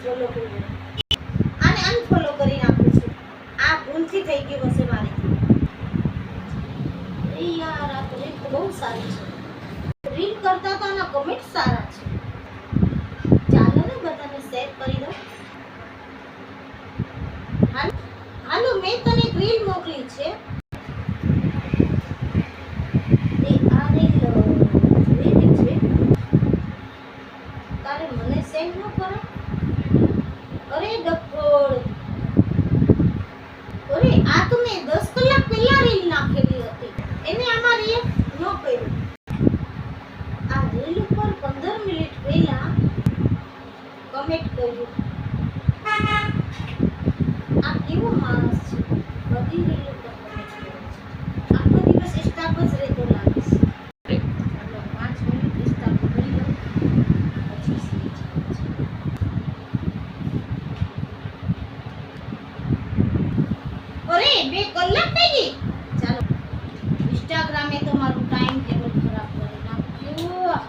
Follow કર્યો, આને unfollow કરી નાખું છું. આ ભૂલથી થઈ ગયું હશે મારી. એ યાર આ તો રીલ બહુ સારી છે. રીલ કરતા તો આના કમેન્ટ સારા છે. ચાલો ને બધાને શેર કરી દો. હાલો મેં તને એક રીલ મોકલી છે. એ આ રીલ જોઈ છે. તારે મને સેન્ડ ન કરે? અરે ડફોડ, અરે આ તો મેં 10 કલાક પહેલા રીલ નાખેલી હતી, એને આમાં રિએક્ટ ન કર્યું. આ રીલ ઉપર 15 મિનિટ પહેલા કમેન્ટ કર્યું. આ કેવો માણસ છે, બધી રીલ ઉપર કમેન્ટ કરે છે. આખો દિવસ સ્ટાફ જ રહેતો લાગે છે. એટલે 5 મિનિટ સ્ટાફ કરી લો પછી સ્વિચ અરે 2 કલાક થઈ ગઈ. ચાલો ઇન્સ્ટાગ્રામે તો મારું ટાઈમ ટેબલ ખરાબ કરી નાખ્યું.